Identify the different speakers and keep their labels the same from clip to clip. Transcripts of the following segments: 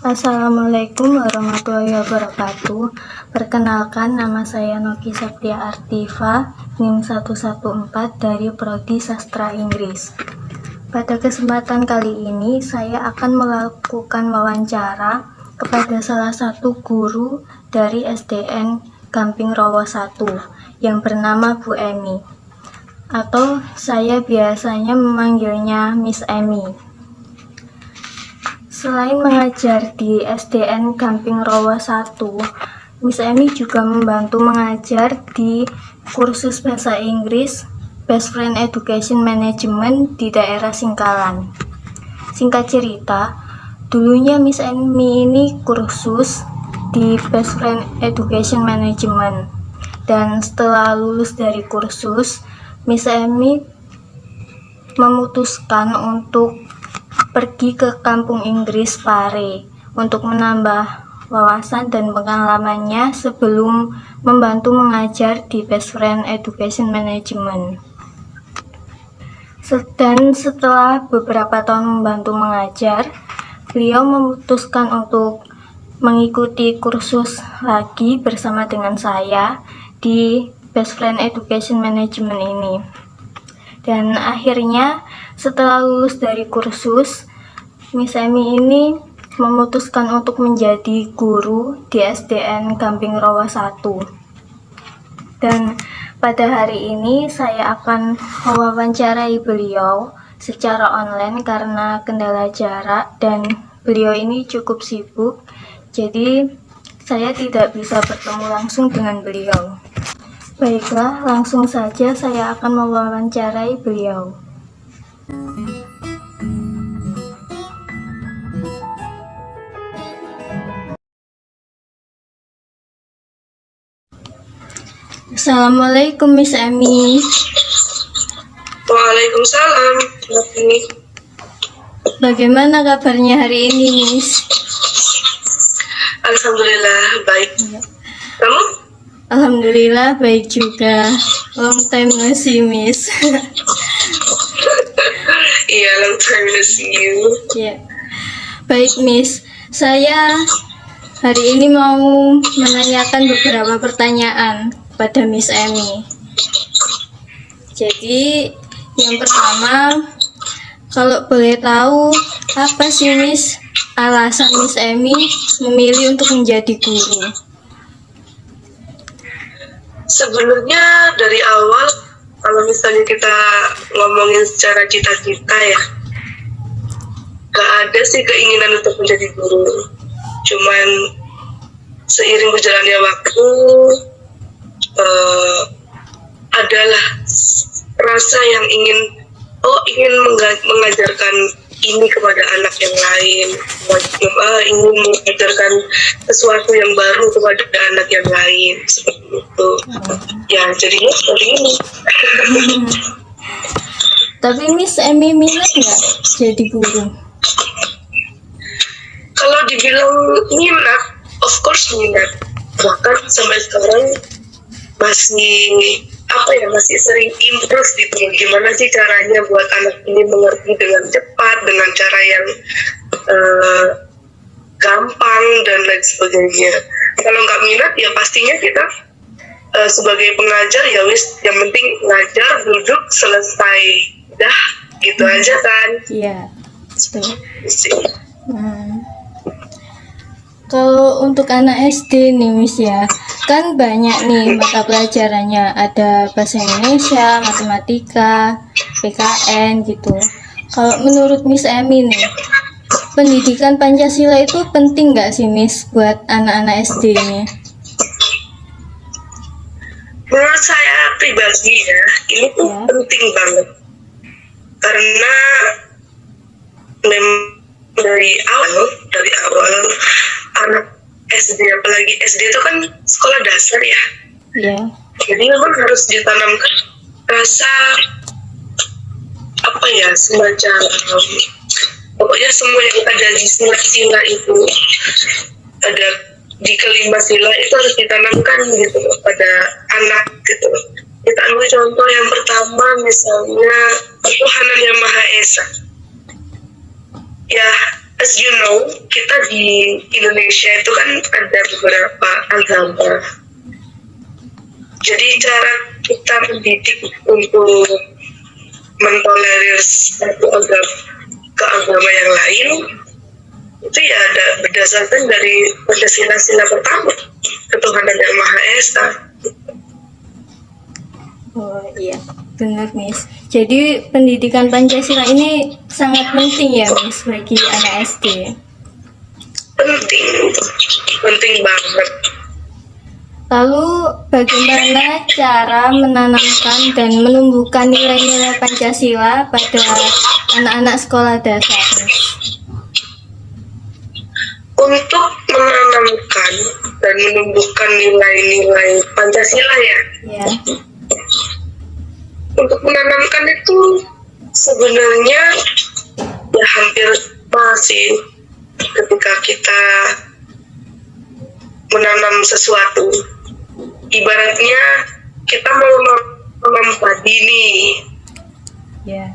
Speaker 1: Assalamualaikum warahmatullahi wabarakatuh. Perkenalkan, nama saya Noki Septia Artiva, NIM 114 dari Prodi Sastra Inggris. Pada kesempatan kali ini, saya akan melakukan wawancara kepada salah satu guru dari SDN Gamping Rowo 1 yang bernama Bu Emi, atau saya biasanya memanggilnya Miss Emi. Selain mengajar di SDN Gamping Rowo 1, Miss Emi juga membantu mengajar di kursus bahasa Inggris Best Friend Education Management di daerah Singkalan. Singkat cerita, dulunya Miss Emi ini kursus di Best Friend Education Management, dan setelah lulus dari kursus, Miss Emi memutuskan untuk pergi ke kampung Inggris Pare untuk menambah wawasan dan pengalamannya sebelum membantu mengajar di Best Friend Education Management. Dan setelah beberapa tahun membantu mengajar, beliau memutuskan untuk mengikuti kursus lagi bersama dengan saya di Best Friend Education Management ini. Dan akhirnya setelah lulus dari kursus, Miss Emi ini memutuskan untuk menjadi guru di SDN Gamping Rowo 1. Dan pada hari ini saya akan mewawancarai beliau secara online karena kendala jarak dan beliau ini cukup sibuk, jadi saya tidak bisa bertemu langsung dengan beliau. Baiklah, langsung saja saya akan mewawancarai beliau. Assalamualaikum Miss Emi.
Speaker 2: Waalaikumsalam.
Speaker 1: Bagaimana kabarnya hari ini, Miss?
Speaker 2: Alhamdulillah baik. Kamu?
Speaker 1: Alhamdulillah baik juga. Long time no see, Miss.
Speaker 2: Iya, long time no see you.
Speaker 1: Ya. Baik, Miss. Saya hari ini mau menanyakan beberapa pertanyaan pada Miss Emi. Jadi, yang pertama, kalau boleh tahu, apa sih Miss alasan Miss Emi memilih untuk menjadi guru?
Speaker 2: Sebenarnya dari awal, kalau misalnya kita ngomongin secara cita-cita ya, gak ada sih keinginan untuk menjadi guru. Cuman seiring berjalannya waktu, adalah rasa yang ingin mengajarkan ini kepada anak yang lain, ingin mengajarkan sesuatu yang baru kepada anak yang lain, seperti itu. Ya, jadinya seperti ini.
Speaker 1: Tapi Miss Emi minat nggak jadi guru?
Speaker 2: Kalau dibilang minat, of course minat. Bahkan sampai sekarang masih sering improve gitu. Gimana sih caranya buat anak ini mengerti dengan cepat, dengan cara yang gampang dan lain sebagainya. Kalau nggak minat ya pastinya kita sebagai pengajar ya wis, yang penting ngajar, duduk, selesai, dah gitu aja kan.
Speaker 1: Iya, betul. Kalau untuk anak SD nih Miss ya, kan banyak nih mata pelajarannya, ada bahasa Indonesia, matematika, PKN gitu. Kalau menurut Miss Emi nih, pendidikan Pancasila itu penting nggak sih Miss buat anak-anak SD ini?
Speaker 2: Menurut saya pribadi ya, ini tuh penting banget. Karena dari awal anak SD, apalagi SD itu kan sekolah dasar ya.
Speaker 1: Iya.
Speaker 2: Jadi memang harus ditanamkan rasa semacam pokoknya semua yang ada di sila itu, ada di kelima sila itu harus ditanamkan gitu pada anak gitu. Kita ambil contoh yang pertama misalnya Tuhan yang Maha Esa. Ya, as you know, kita di Indonesia itu kan ada beberapa agama. Jadi cara kita mendidik untuk mentolerir satu agama ke agama yang lain itu ya ada berdasarkan dari Pancasila pertama, ketuhanan yang Maha Esa.
Speaker 1: Oh iya, benar Miss. Jadi pendidikan Pancasila ini sangat penting ya Miss bagi anak SD.
Speaker 2: Penting banget.
Speaker 1: Lalu bagaimana cara menanamkan dan menumbuhkan nilai-nilai Pancasila pada anak-anak sekolah dasar Miss?
Speaker 2: Untuk menanamkan dan menumbuhkan nilai-nilai Pancasila ya.
Speaker 1: Ya.
Speaker 2: Untuk menanamkan itu sebenarnya ya hampir masih ketika kita menanam sesuatu. Ibaratnya kita mau menanam padi nih.
Speaker 1: Ya.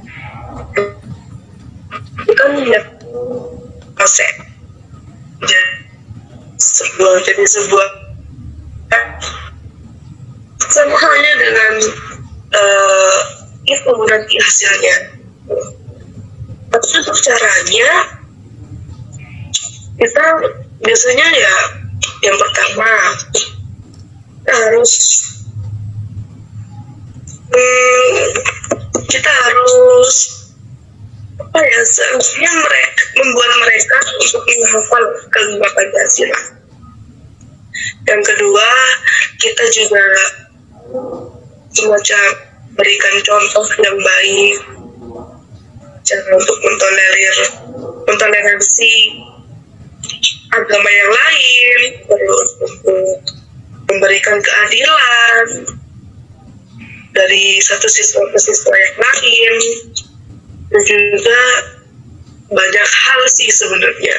Speaker 2: Itu kan ya proses. Jadi sebuah sama halnya dengan itu nanti hasilnya. Tapi untuk caranya kita biasanya ya yang pertama kita harus apa ya, seharusnya membuat mereka untuk menghafal kelima Pancasila. Yang kedua, kita juga semacam berikan contoh yang baik, cara untuk mentoleransi agama yang lain, terus untuk memberikan keadilan dari satu siswa ke siswa yang lain, dan juga banyak hal sih sebenarnya.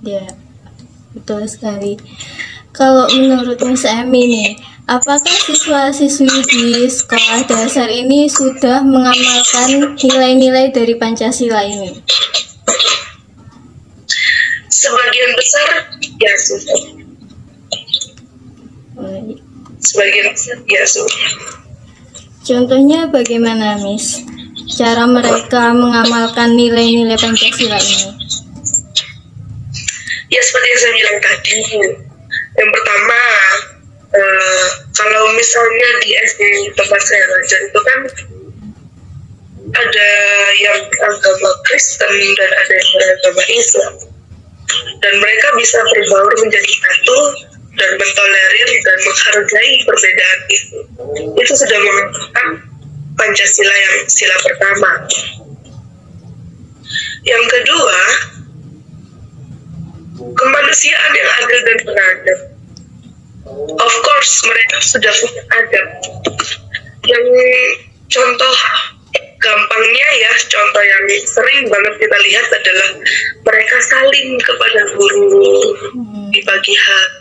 Speaker 1: Ya, betul sekali. Kalau menurut Miss Emi nih, apakah siswa-siswi di sekolah dasar ini sudah mengamalkan nilai-nilai dari Pancasila ini?
Speaker 2: Sebagian besar ya sudah. Sebagian besar ya sudah.
Speaker 1: Contohnya bagaimana Miss? Cara mereka mengamalkan nilai-nilai Pancasila ini?
Speaker 2: Ya seperti yang saya bilang tadi, yang pertama kalau misalnya di SD tempat saya belajar itu kan ada yang beragama Kristen dan ada yang beragama Islam, dan mereka bisa berbaur menjadi satu dan mentolerir dan menghargai perbedaan itu. Itu sudah mengamalkan Pancasila yang sila pertama. Yang kedua, kemanusiaan yang adil dan beradab. Of course, mereka sudah punya adab. Yang contoh gampangnya ya, contoh yang sering banget kita lihat adalah mereka saling kepada guru di pagi hari.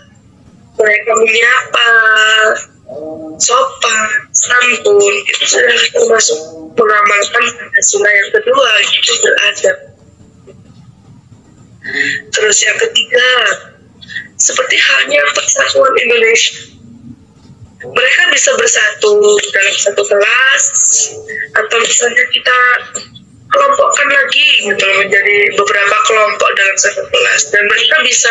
Speaker 2: Mereka menyapa, sopan, santun, itu sudah termasuk mengamalkan Pancasila. Yang kedua, itu beradab. Terus yang ketiga, seperti halnya persatuan Indonesia, mereka bisa bersatu dalam satu kelas, atau misalnya kita kelompokkan lagi gitu menjadi beberapa kelompok dalam satu kelas, dan mereka bisa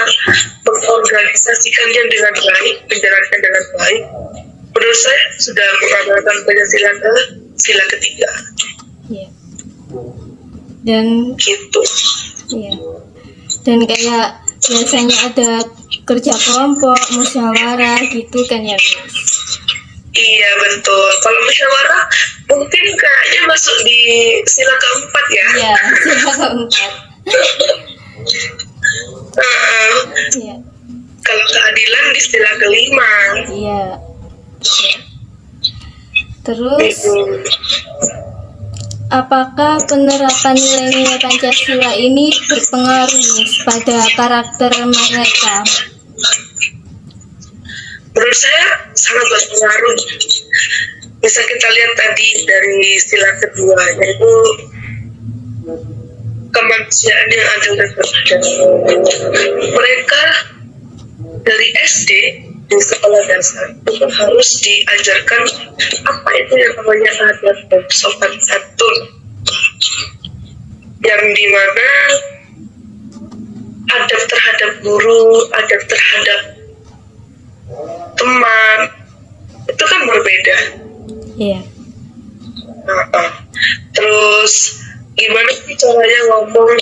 Speaker 2: mengorganisasikannya dengan baik, menjalankan dengan baik. Menurut saya sudah mengamalkan Pancasila ke sila ketiga.
Speaker 1: Ya. Dan
Speaker 2: Gitu.
Speaker 1: ya. Dan kayak biasanya ada kerja kelompok, musyawarah gitu kan ya Miss?
Speaker 2: Iya betul. Kalau musyawarah mungkin kayaknya masuk di sila keempat ya.
Speaker 1: Iya, sila keempat. Iya.
Speaker 2: Kalau keadilan di sila kelima.
Speaker 1: Iya. Terus, apakah penerapan nilai-nilai Pancasila ini berpengaruh Miss, pada karakter mereka?
Speaker 2: Menurut saya sangat berpengaruh. Bisa kita lihat tadi dari sila kedua, yaitu kemanusiaan yang adil dan beradab. Mereka dari SD di sekolah dasar itu harus diajarkan apa itu yang namanya adab dan sopan santun, yang dimana adab terhadap guru, adab terhadap teman itu kan berbeda.
Speaker 1: Iya.
Speaker 2: Terus gimana sih caranya ngomong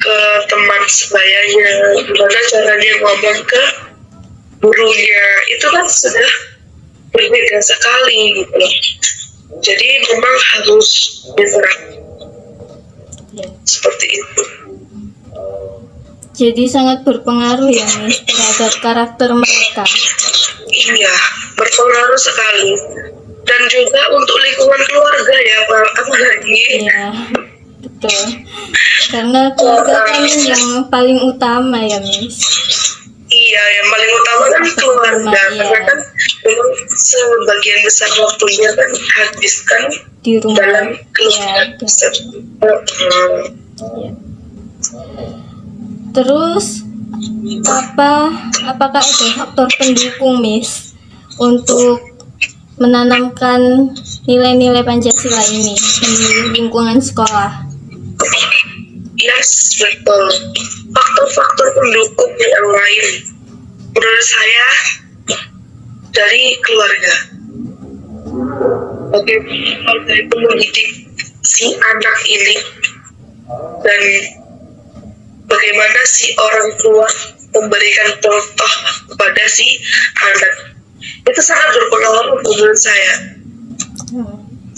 Speaker 2: ke teman sebayanya, gimana caranya ngomong ke gurunya, itu kan sudah berbeda sekali gitu. Jadi memang harus diserap seperti itu.
Speaker 1: Jadi sangat berpengaruh ya Miss terhadap karakter mereka.
Speaker 2: Iya, berpengaruh sekali. Dan juga untuk lingkungan keluarga ya, apalagi.
Speaker 1: Iya, betul. Karena keluarga kan yang paling utama ya Miss.
Speaker 2: Iya, yang paling utama kan keluarga.
Speaker 1: Iya.
Speaker 2: Karena kan memang sebagian besar waktunya kan habiskan
Speaker 1: Di rumah.
Speaker 2: dalam keluarga.
Speaker 1: Iya. Terus apakah ada faktor pendukung Miss untuk menanamkan nilai-nilai Pancasila ini di lingkungan sekolah?
Speaker 2: Yes, betul. Faktor-faktor pendukung yang lain menurut saya dari keluarga. Bagaimana keluarga itu mendidik si anak ini, dan bagaimana si orang tua memberikan contoh kepada si anak, itu sangat berpengaruh menurut saya.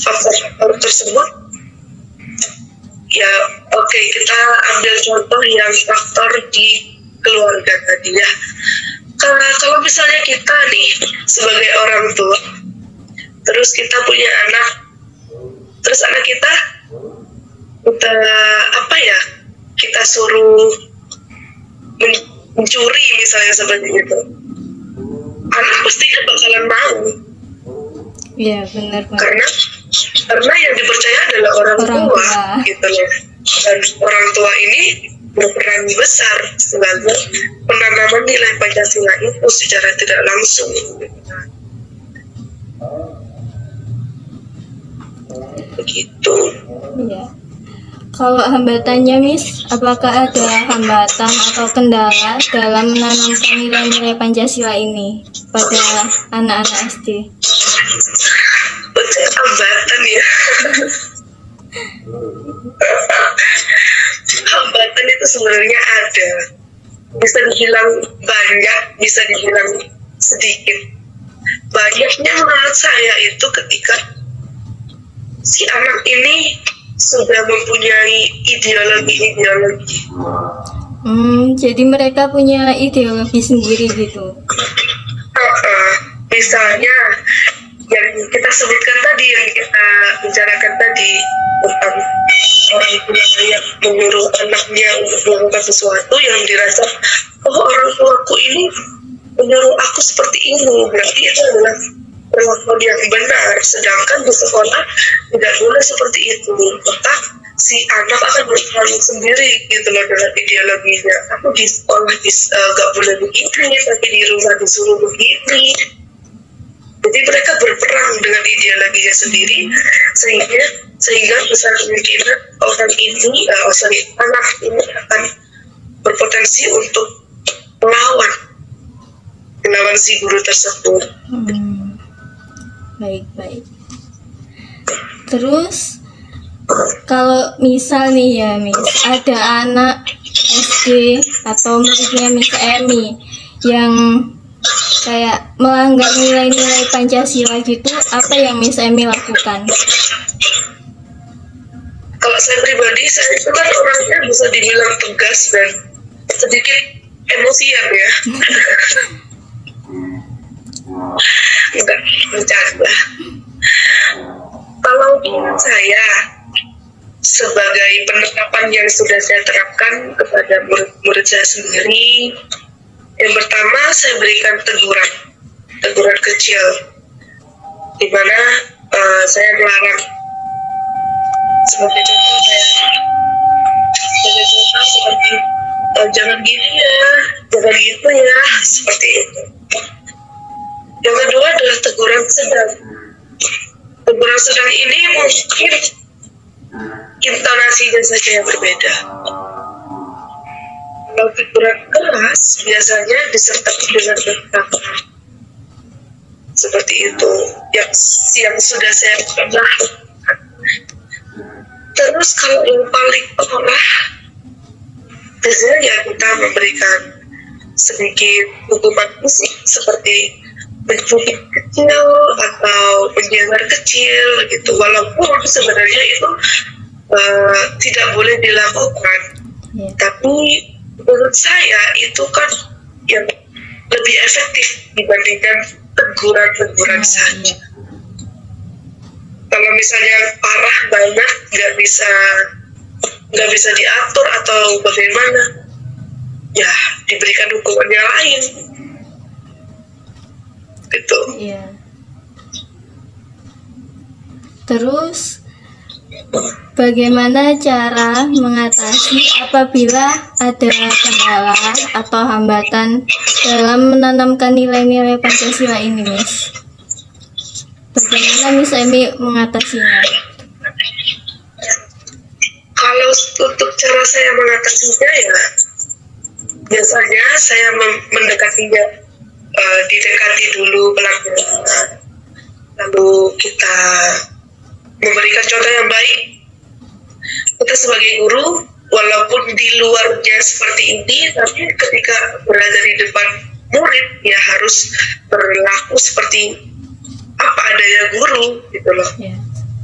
Speaker 2: Faktor-faktor tersebut ya, oke, kita ambil contoh yang faktor di keluarga tadi ya. Kalau misalnya kita nih sebagai orang tua, terus kita punya anak, terus anak kita kita suruh mencuri misalnya seperti itu, anak pasti bakalan mau.
Speaker 1: Iya, benar.
Speaker 2: Karena yang dipercaya adalah orang tua gitu loh. Dan orang tua ini berperan besar sebagai penanaman nilai Pancasila itu secara tidak langsung. Begitu.
Speaker 1: Iya. Kalau hambatannya Miss, apakah ada hambatan atau kendala dalam menanamkan nilai-nilai Pancasila ini pada anak-anak SD?
Speaker 2: Betul, hambatan ya. Hambatan itu sebenarnya ada. Bisa dibilang banyak, bisa dibilang sedikit. Banyaknya menurut saya itu ketika si anak ini sudah mempunyai ideologi.
Speaker 1: Jadi mereka punya ideologi sendiri gitu.
Speaker 2: Misalnya yang kita sebutkan tadi, yang kita bicarakan tadi tentang orang tua yang menyuruh anaknya untuk melakukan sesuatu yang dirasa, oh orang tuaku ini menyuruh aku seperti ini, berarti itu adalah perlakuan yang benar. Sedangkan di sekolah tidak boleh seperti itu, maka si anak akan berperan sendiri gitu loh dengan ideologinya. Aku di sekolah gak boleh begini, tapi di rumah disuruh begini. Jadi mereka berperang dengan ideologinya sendiri, sehingga besar kemungkinan anak ini akan berpotensi untuk melawan si guru tersebut.
Speaker 1: Baik. Terus kalau misal nih ya Miss, ada anak SD atau muridnya Miss Emi yang kayak melanggar nilai-nilai Pancasila gitu, apa yang Miss Emi lakukan?
Speaker 2: Kalau saya pribadi, saya itu kan orangnya bisa dibilang tegas dan sedikit emosian ya. Enggak, bercanda. Kalau saya sebagai penerapan yang sudah saya terapkan kepada murid saya sendiri, yang pertama saya berikan teguran kecil, di mana saya melarang sebagai contoh seperti jangan gini ya, jangan gitu ya, seperti itu. Yang kedua adalah teguran sedang. Teguran sedang ini mungkin intonasinya saja yang berbeda. Kalau teguran keras biasanya disertai dengan berkata seperti itu yang sudah saya pernah. Terus kalau yang paling parah biasanya ya kita memberikan sedikit hukuman fisik seperti mencubit kecil atau menjewer kecil gitu, walaupun sebenarnya itu tidak boleh dilakukan, tapi menurut saya itu kan yang lebih efektif dibandingkan teguran-teguran saja. Kalau misalnya parah banget nggak bisa diatur atau bagaimana, ya diberikan hukuman yang lain gitu.
Speaker 1: Iya. Terus bagaimana cara mengatasi apabila ada kendala atau hambatan dalam menanamkan nilai-nilai Pancasila ini, Miss? Bagaimana Miss Emi mengatasinya?
Speaker 2: Kalau untuk cara saya mengatasinya ya biasanya saya mendekatinya, didekati dulu pelan-pelan, lalu kita memberikan contoh yang baik. Kita sebagai guru walaupun di luarnya seperti ini, tapi ketika berada di depan murid ya harus berlaku seperti apa adanya guru gitu loh.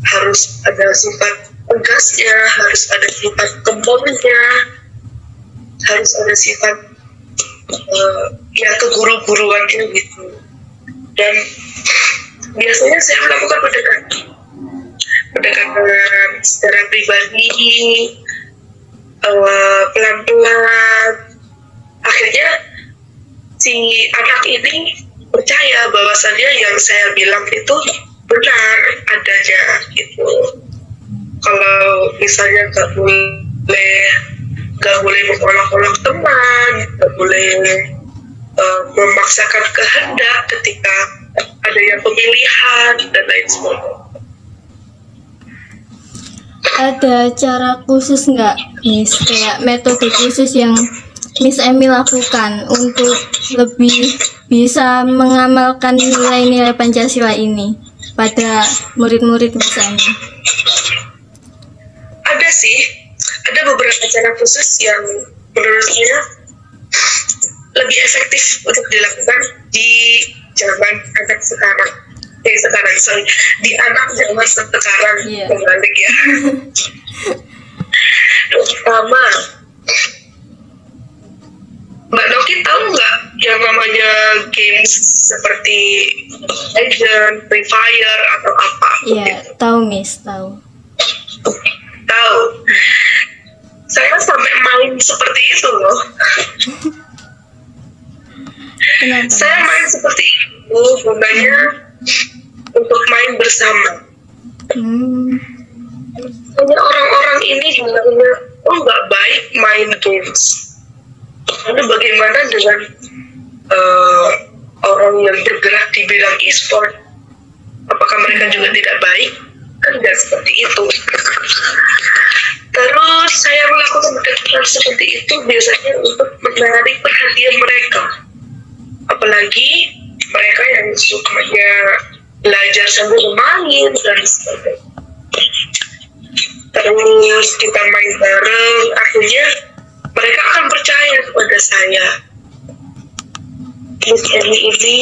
Speaker 2: Harus ada sifat tegasnya, harus ada sifat kembangnya, harus ada sifat ya keguru-guruannya gitu. Dan biasanya saya melakukan pendekatan secara pribadi, pelan-pelan. Akhirnya si anak ini percaya bahwasannya yang saya bilang itu benar adanya gitu. Kalau misalnya nggak boleh mengolok-olok teman, nggak boleh memaksakan kehendak ketika ada yang pemilihan dan lain sebagainya.
Speaker 1: Ada cara khusus nggak, Miss? Kayak metode khusus yang Miss Emi lakukan untuk lebih bisa mengamalkan nilai-nilai Pancasila ini pada murid-murid Miss Emi?
Speaker 2: Ada sih, ada beberapa cara khusus yang menurutnya lebih efektif untuk dilakukan di zaman anak sekarang. Di anak zaman sekarang, kembali ya. Pertama, Mbak Noki tahu nggak yang namanya games seperti Legend, Free Fire atau apa?
Speaker 1: Iya, tahu Miss, tahu.
Speaker 2: Tahu. Saya sampai main seperti itu loh.
Speaker 1: Kenapa?
Speaker 2: Saya main seperti itu, gunanya untuk main bersama. Hanya orang-orang ini bilangnya, oh nggak baik main games. Lalu bagaimana dengan orang yang bergerak di bidang e-sport? Apakah mereka juga tidak baik? Kan tidak seperti itu. Terus saya melakukan pendekatan seperti itu biasanya untuk menarik perhatian mereka. Apalagi mereka yang sukanya belajar sambil bermain dan sebagainya. Terus kita main bareng, akhirnya mereka akan percaya kepada saya. Miss Emi ini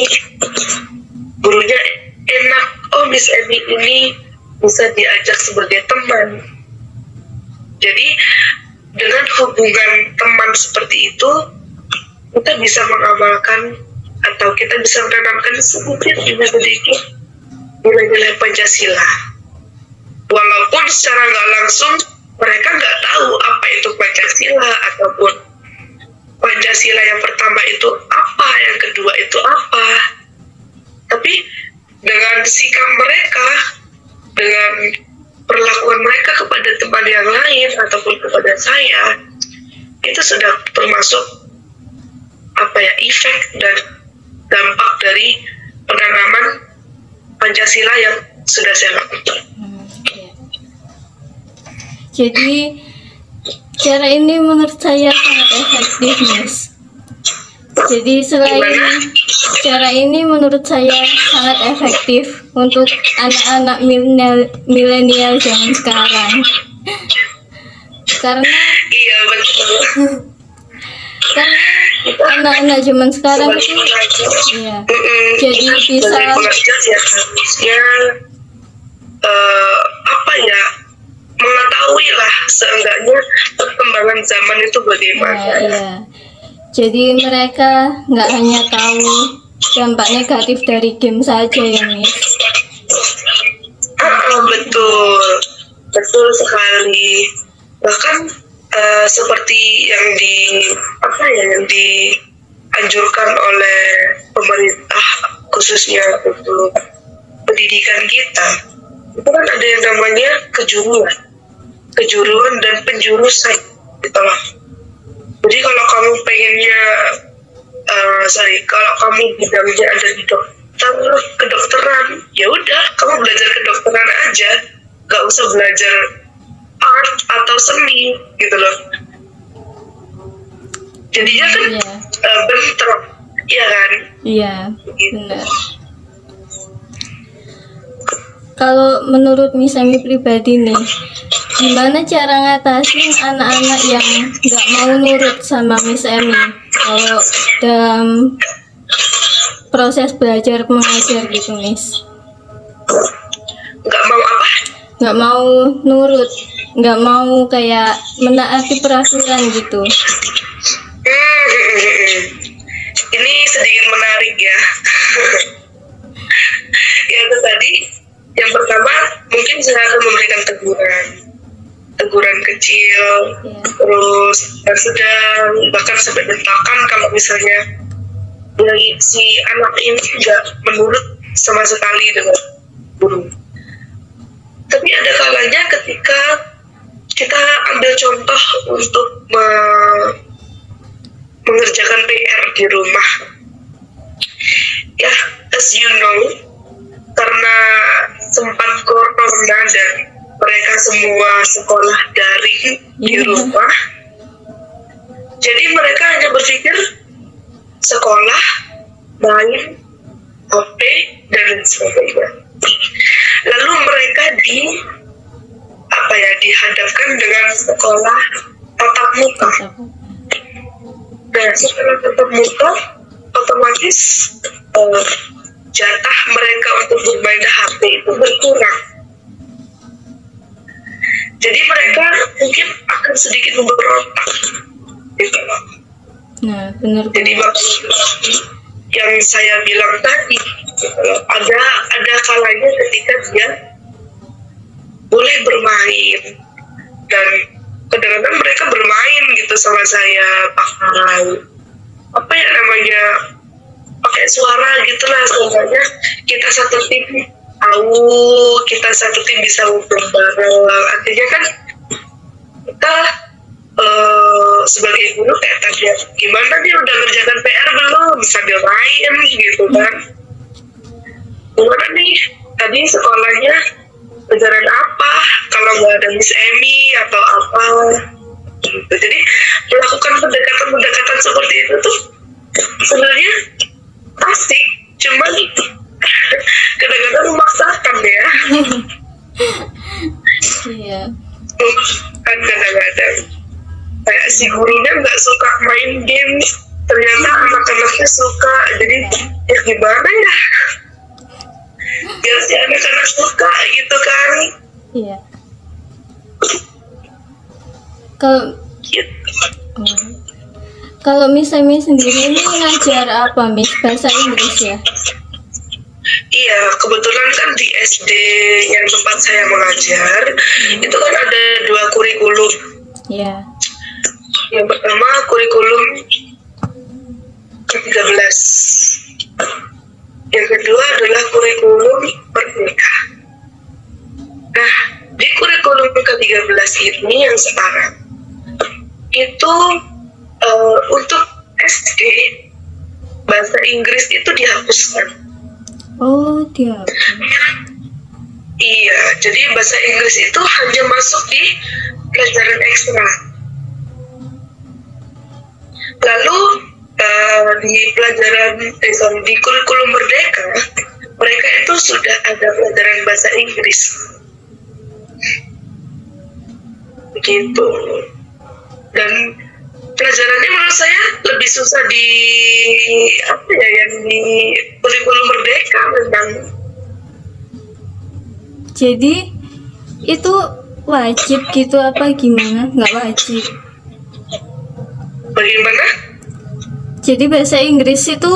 Speaker 2: gurunya enak. Oh, Miss Emi ini bisa diajak sebagai teman. Jadi dengan hubungan teman seperti itu, kita bisa mengamalkan atau kita bisa menanamkan sedikit demi sedikit nilai-nilai Pancasila. Walaupun secara nggak langsung mereka nggak tahu apa itu Pancasila, ataupun Pancasila yang pertama itu apa, yang kedua itu apa. Tapi dengan sikap mereka, dengan perlakuan mereka kepada teman yang lain ataupun kepada saya itu sudah termasuk efek dan dampak dari penanaman Pancasila yang sudah saya lakukan.
Speaker 1: Ya. Jadi cara ini menurut saya sangat efektif, Miss. Jadi selain cara ini menurut saya sangat efektif untuk anak-anak milenial zaman sekarang. Karena
Speaker 2: Iya betul.
Speaker 1: karena anak-anak zaman sekarang itu ya, jadi bisa
Speaker 2: Sebagai pengajar ya harusnya mengetahui lah seenggaknya perkembangan zaman itu bagaimana.
Speaker 1: ya. Jadi mereka nggak hanya tahu dampak negatif dari game saja ya, Miss.
Speaker 2: Betul, betul sekali. Bahkan seperti yang dianjurkan oleh pemerintah khususnya untuk pendidikan kita, itu kan ada yang namanya kejuruan dan penjurusan gitu loh. Jadi kalau kamu pengennya kalau kamu bidangnya ada di kedokteran, ya udah kamu belajar kedokteran aja, nggak usah belajar art atau seni gitu loh. Jadinya kan bentrok, ya kan?
Speaker 1: Iya, benar. Kalau menurut Misami pribadi nih, gimana cara ngatasin anak-anak yang nggak mau nurut sama Miss Emi kalau dalam proses belajar mengajar gitu, Miss?
Speaker 2: Nggak mau apa?
Speaker 1: Nggak mau nurut, nggak mau kayak menaati peraturan gitu.
Speaker 2: Ini sedikit menarik ya. Ya itu tadi, yang pertama mungkin saya akan memberikan teguran kecil, terus dan sedang, bahkan sampai bentakan kalau misalnya si anak ini tidak menurut sama sekali dengan guru. Tapi ada kalanya ketika kita ambil contoh untuk mengerjakan PR di rumah. Ya, as you know, karena sempat corona dan mereka semua sekolah daring di rumah, jadi mereka hanya berpikir sekolah, main, HP, dan lain sebagainya. Lalu mereka dihadapkan dengan sekolah tatap muka. Nah, setelah tatap muka, otomatis jatah mereka untuk bermain HP itu berkurang. Jadi mereka mungkin akan sedikit memberontak, gitu loh.
Speaker 1: Nah, benar.
Speaker 2: Jadi yang saya bilang tadi, gitu loh, ada kalanya ketika dia boleh bermain dan kadang-kadang mereka bermain gitu sama saya pakai pakai suara gitulah, sebenarnya kita satu tim kita satu tim bisa ngobrol bareng. Artinya kan kita sebagai guru kayak tadi, gimana dia udah ngerjakan PR belum, sambil main gitu kan, gimana nih tadi sekolahnya pelajaran apa, kalau nggak ada Miss Emi atau apa gitu. Jadi melakukan pendekatan seperti itu tuh sebenarnya asik, cuman kadang-kadang memaksakan ya.
Speaker 1: Iya.
Speaker 2: Kan kadang-kadang kayak si gurunya nggak suka main game, ternyata anak-anaknya suka, jadi ya gimana ya, biar si anak-anak suka gitu kan.
Speaker 1: Iya. Kalau kalau Miss Emi sendiri ini ngajar apa, Miss? Bahasa Inggris ya?
Speaker 2: Iya, kebetulan kan di SD yang tempat saya mengajar, itu kan ada 2 kurikulum.
Speaker 1: Iya.
Speaker 2: Yang pertama kurikulum ke-13. Yang kedua adalah kurikulum Merdeka. Nah, di kurikulum kurikulum ke-13 ini yang sekarang itu untuk SD bahasa Inggris itu dihapuskan.
Speaker 1: Oh, dia.
Speaker 2: Iya, jadi bahasa Inggris itu hanya masuk di pelajaran ekstra. Lalu di pelajaran di kurikulum Merdeka mereka itu sudah ada pelajaran bahasa Inggris. Begitu. Dan pelajarannya menurut saya lebih susah di yang di kurikulum Merdeka memang.
Speaker 1: Jadi itu wajib gitu apa gimana? Nggak wajib.
Speaker 2: Bagaimana?
Speaker 1: Jadi bahasa Inggris itu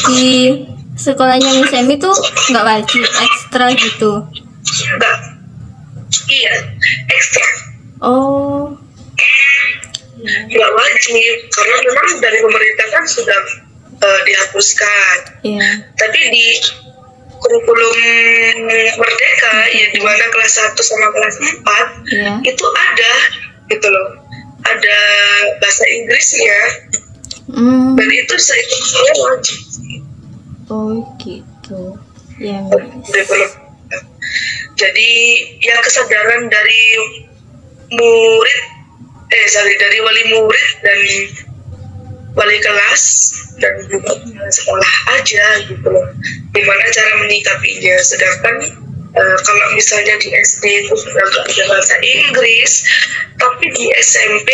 Speaker 1: di sekolahnya Miss Emi tuh nggak wajib, ekstra gitu.
Speaker 2: Enggak. Iya, ekstra.
Speaker 1: Oh,
Speaker 2: Nggak wajib, karena memang dari pemerintah kan sudah dihapuskan.
Speaker 1: iya.
Speaker 2: Tapi di kurikulum Merdeka, ya di mana kelas 1 sama kelas 4,
Speaker 1: Iya.
Speaker 2: itu ada, gitu loh. Ada bahasa Inggrisnya, dan itu saya wajib.
Speaker 1: Oh gitu. Ya,
Speaker 2: Kurikulum. Jadi ya kesadaran dari murid, dari wali murid dan wali kelas dan juga sekolah aja gitu loh. Gimana cara menyikapinya. Sedangkan kalau misalnya di SD itu sudah nggak ada bahasa Inggris, tapi di SMP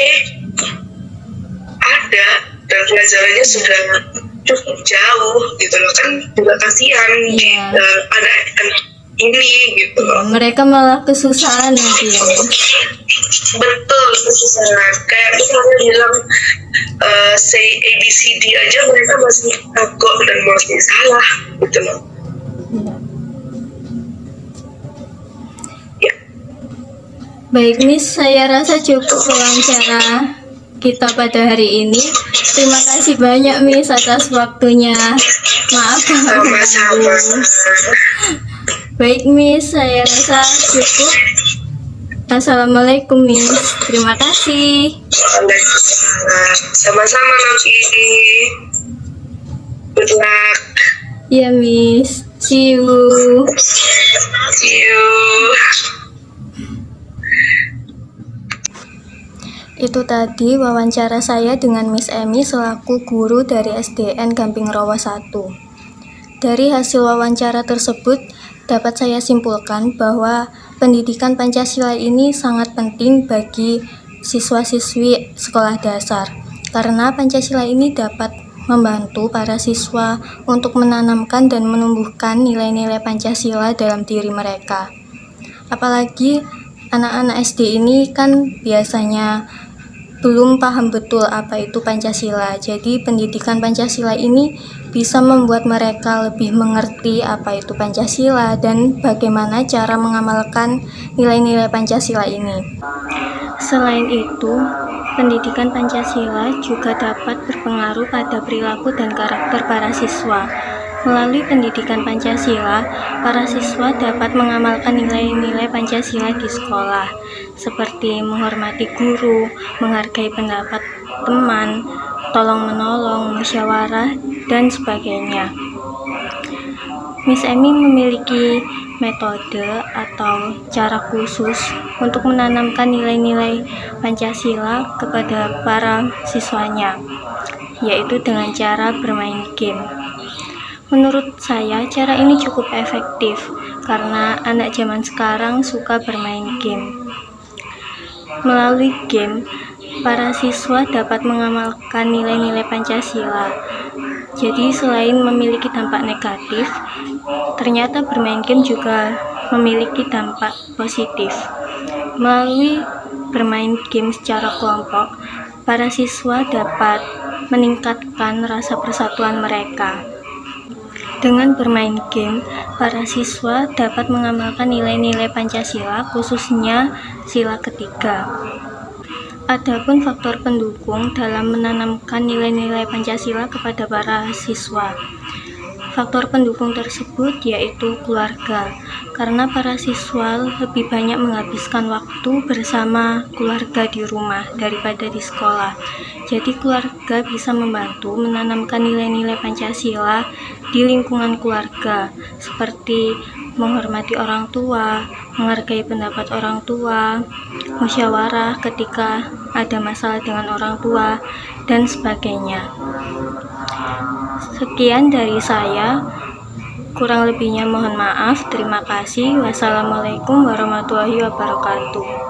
Speaker 2: ada dan pelajarannya sudah cukup jauh gitu loh, kan juga kasihan di ada ini gitu loh.
Speaker 1: mereka malah kesusahan nanti ya.
Speaker 2: Betul, kesusahan. Kayak misalnya bilang say ABCD aja mereka masih kagok dan masih salah gitu loh. Ya.
Speaker 1: Baik Miss, saya rasa cukup wawancara kita pada hari ini. Terima kasih banyak Miss atas waktunya. Maaf
Speaker 2: Sama-sama.
Speaker 1: Baik Miss, saya rasa cukup. Assalamualaikum Miss, terima kasih.
Speaker 2: Waalaikumsalam. Sama-sama Novi. Good luck.
Speaker 1: Ya Miss, see you.
Speaker 2: See you.
Speaker 1: Itu tadi wawancara saya dengan Miss Emi selaku guru dari SDN Gamping Rowo 1. Dari hasil wawancara tersebut, dapat saya simpulkan bahwa pendidikan Pancasila ini sangat penting bagi siswa-siswi sekolah dasar, karena Pancasila ini dapat membantu para siswa untuk menanamkan dan menumbuhkan nilai-nilai Pancasila dalam diri mereka. Apalagi anak-anak SD ini kan biasanya belum paham betul apa itu Pancasila. Jadi pendidikan Pancasila ini bisa membuat mereka lebih mengerti apa itu Pancasila dan bagaimana cara mengamalkan nilai-nilai Pancasila ini. Selain itu, pendidikan Pancasila juga dapat berpengaruh pada perilaku dan karakter para siswa. Melalui pendidikan Pancasila, para siswa dapat mengamalkan nilai-nilai Pancasila di sekolah, seperti menghormati guru, menghargai pendapat teman, tolong-menolong, musyawarah, dan sebagainya. Miss Emi memiliki metode atau cara khusus untuk menanamkan nilai-nilai Pancasila kepada para siswanya, yaitu dengan cara bermain game. Menurut saya, cara ini cukup efektif karena anak zaman sekarang suka bermain game. Melalui game, para siswa dapat mengamalkan nilai-nilai Pancasila. Jadi selain memiliki dampak negatif, ternyata bermain game juga memiliki dampak positif. Melalui bermain game secara kelompok, para siswa dapat meningkatkan rasa persatuan mereka. Dengan bermain game, para siswa dapat mengamalkan nilai-nilai Pancasila, khususnya sila ketiga. Adapun faktor pendukung dalam menanamkan nilai-nilai Pancasila kepada para siswa. Faktor pendukung tersebut yaitu keluarga, karena para siswa lebih banyak menghabiskan waktu bersama keluarga di rumah daripada di sekolah. Jadi keluarga bisa membantu menanamkan nilai-nilai Pancasila di lingkungan keluarga, seperti menghormati orang tua, menghargai pendapat orang tua, musyawarah ketika ada masalah dengan orang tua, dan sebagainya. Sekian dari saya, kurang lebihnya mohon maaf. Terima kasih. Wassalamualaikum warahmatullahi wabarakatuh.